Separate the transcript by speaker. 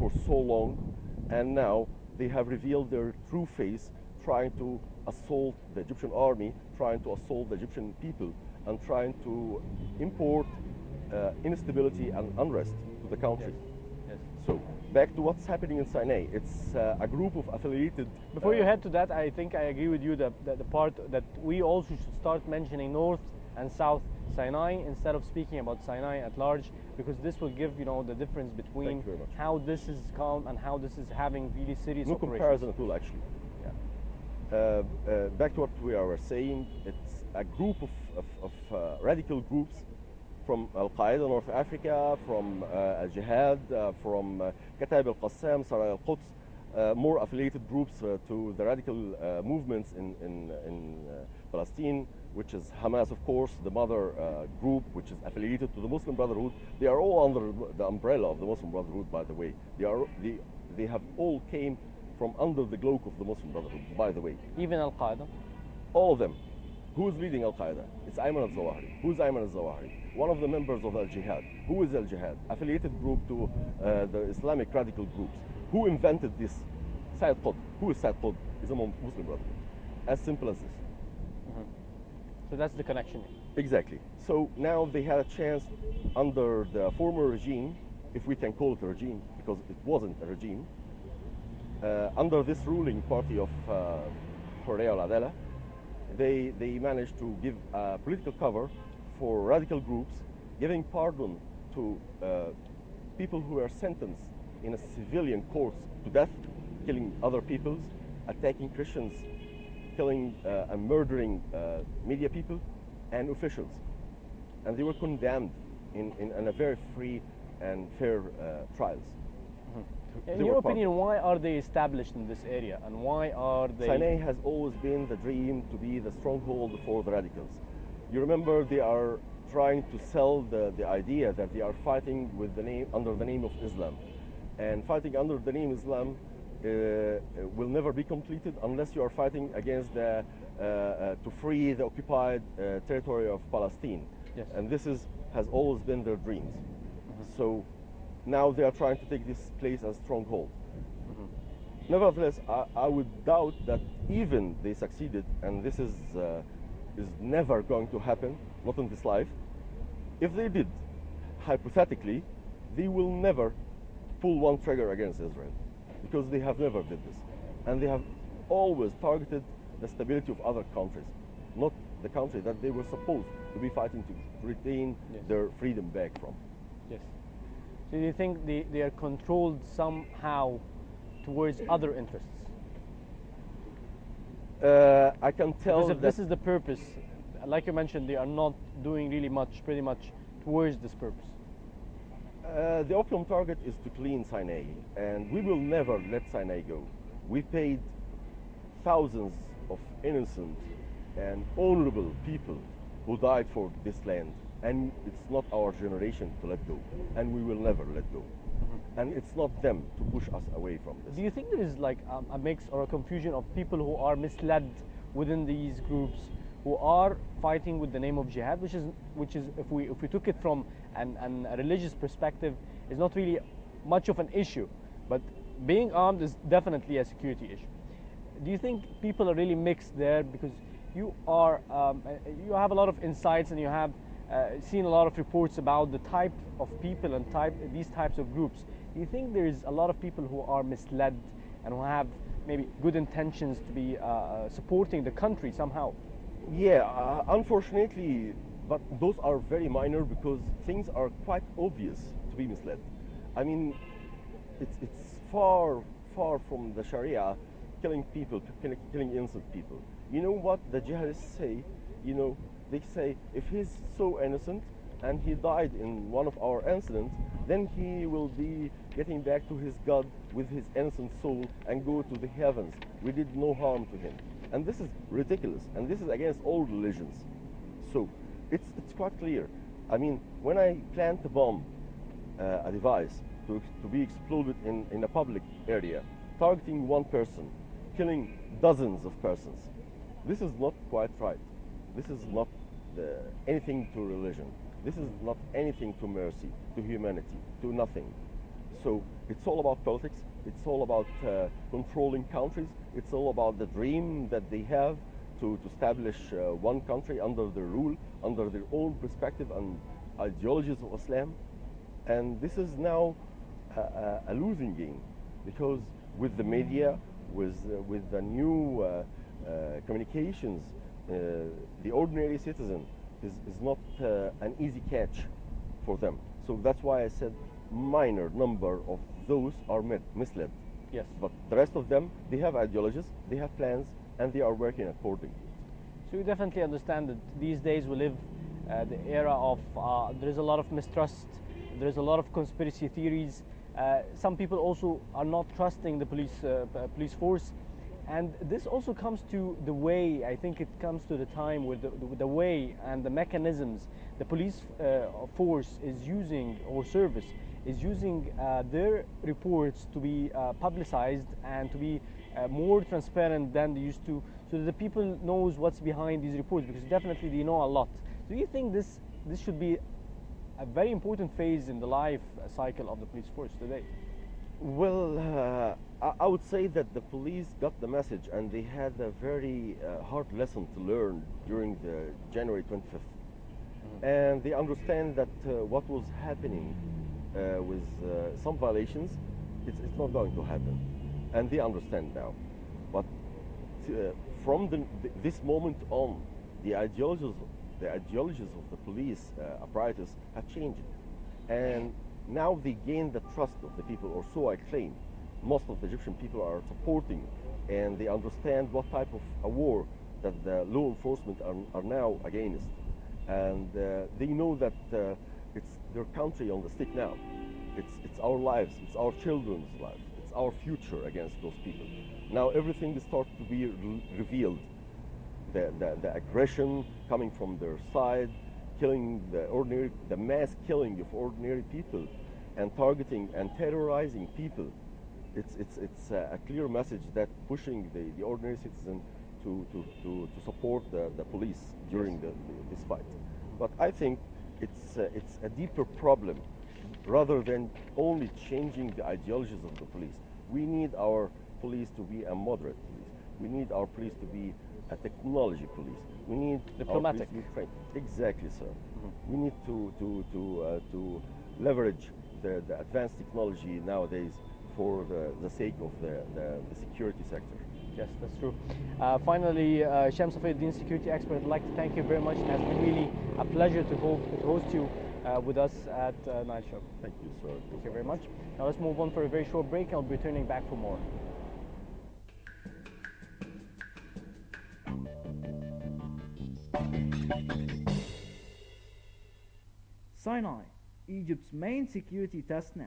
Speaker 1: for so long, and now they have revealed their true face, trying to assault the Egyptian army, trying to assault the Egyptian people, and trying to import instability and unrest to the country.
Speaker 2: Yes.
Speaker 1: So back to what's happening in Sinai. It's a group of affiliated.
Speaker 2: Before you head to that, I think I agree with you that the part that we also should start mentioning North and South Sinai instead of speaking about Sinai at large, because this will give the difference between how this is calm and how this is having really serious
Speaker 1: no
Speaker 2: operations.
Speaker 1: comparison at all, actually.
Speaker 2: Yeah.
Speaker 1: Back to what we were saying, it's a group of radical groups from Al Qaeda, North Africa, from Al Jihad, from Kataib al Qassam, Sarai al Quds, more affiliated groups to the radical movements in Palestine, which is Hamas, of course, the mother group, which is affiliated to the Muslim Brotherhood. They are all under the umbrella of the Muslim Brotherhood, by the way. They have all came from under the cloak of the Muslim Brotherhood, by the way.
Speaker 2: Even Al Qaeda?
Speaker 1: All of them. Who is leading Al Qaeda? It's Ayman al Zawahiri. Who is Ayman al Zawahiri? One of the members of Al Jihad. Who is Al Jihad? Affiliated group to the Islamic radical groups. Who invented this? Sayyid Qutb. Who is Sayyid Qutb? Is a Muslim Brotherhood. As simple as this.
Speaker 2: Mm-hmm. So that's the connection.
Speaker 1: Exactly. So now they had a chance under the former regime, if we can call it a regime, because it wasn't a regime, under this ruling party of Hurriya al Adala, they managed to give political cover for radical groups, giving pardon to people who were sentenced in a civilian courts to death, killing other peoples, attacking Christians, killing and murdering media people and officials. And they were condemned in a very free and fair trials.
Speaker 2: In your opinion, why are they established in this area, and why are they?
Speaker 1: Sinai has always been the dream to be the stronghold for the radicals. You remember they are trying to sell the idea that they are fighting with the name under the name of Islam, and fighting under the name Islam will never be completed unless you are fighting against the to free the occupied territory of Palestine.
Speaker 2: Yes.
Speaker 1: And this has always been their dreams. So now they are trying to take this place as stronghold. Nevertheless, I would doubt that even they succeeded, and this is never going to happen, not in this life. If they did, hypothetically, they will never pull one trigger against Israel, because they have never did this. And they have always targeted the stability of other countries, not the country that they were supposed to be fighting to retain their freedom back from.
Speaker 2: Yes. So do you think they are controlled somehow towards other interests?
Speaker 1: I can tell
Speaker 2: because if this is the purpose, like you mentioned, they are not doing really much, pretty much, towards this purpose.
Speaker 1: The optimum target is to clean Sinai, and we will never let Sinai go. We paid thousands of innocent and honorable people who died for this land, and it's not our generation to let go, and we will never let go. And it's not them to push us away from this.
Speaker 2: Do you think there is like a mix or a confusion of people who are misled within these groups, who are fighting with the name of jihad, which is if we took it from a religious perspective, is not really much of an issue, but being armed is definitely a security issue. Do you think people are really mixed there, because you have a lot of insights and you have seen a lot of reports about the type of people and these types of groups? Do you think there is a lot of people who are misled and who have maybe good intentions to be supporting the country somehow?
Speaker 1: Yeah, unfortunately, but those are very minor, because things are quite obvious to be misled. I mean, it's far from the Sharia, killing people, killing innocent people. You know what the jihadists say? You know, they say if he's so innocent and he died in one of our incidents, then he will be getting back to his God with his innocent soul and go to the heavens. We did no harm to him. And this is ridiculous, and this is against all religions. So it's quite clear. I mean, when I plant a bomb, a device to be exploded in a public area, targeting one person, killing dozens of persons, this is not quite right. This is not anything to religion. This is not anything to mercy, to humanity, to nothing. So it's all about politics. It's all about controlling countries. It's all about the dream that they have to establish one country under their rule, under their own perspective and ideologies of Islam. And this is now a losing game because with the media, with the new communications, the ordinary citizen is not an easy catch for them. So that's why I said minor number of those are misled.
Speaker 2: Yes.
Speaker 1: But the rest of them, they have ideologies, they have plans, and they are working accordingly.
Speaker 2: So you definitely understand that these days we live the era of there is a lot of mistrust, there is a lot of conspiracy theories. Some people also are not trusting the police force, and this also comes to the way, I think it comes to the time with the way and the mechanisms the police force is using, or service is using their reports to be publicized and to be more transparent than they used to, so that the people knows what's behind these reports, because definitely they know a lot. Do you think this should be a very important phase in the life cycle of the police force today?
Speaker 1: Well, I would say that the police got the message and they had a very hard lesson to learn during the January 25th. And they understand that what was happening with some violations, it's not going to happen. And they understand now. But from this moment on, the ideologies of the police apparatus have changed. And now they gain the trust of the people, or so I claim. Most of the Egyptian people are supporting, and they understand what type of a war that the law enforcement are now against. And they know that it's their country on the stick now. It's our lives, it's our children's lives, it's our future against those people. Now everything starts to be revealed. The aggression coming from their side, killing the mass killing of ordinary people, and targeting and terrorizing people. It's a clear message that pushing the ordinary citizen to support the police during this fight. But I think it's a deeper problem, rather than only changing the ideologies of the police. We need our police to be a moderate police. We need our police to be a technology police. We need
Speaker 2: diplomatic.
Speaker 1: Our police to be trained. Exactly, sir. We need to leverage the advanced technology nowadays for the sake of the security sector.
Speaker 2: Yes, that's true. Finally, Shams Safieddin, security expert, I'd like to thank you very much. It has been really a pleasure to host you with us at Nile Show.
Speaker 1: Thank you, sir.
Speaker 2: Thank you very much. Now let's move on for a very short break. I'll be returning back for more.
Speaker 3: Sinai, Egypt's main security test now.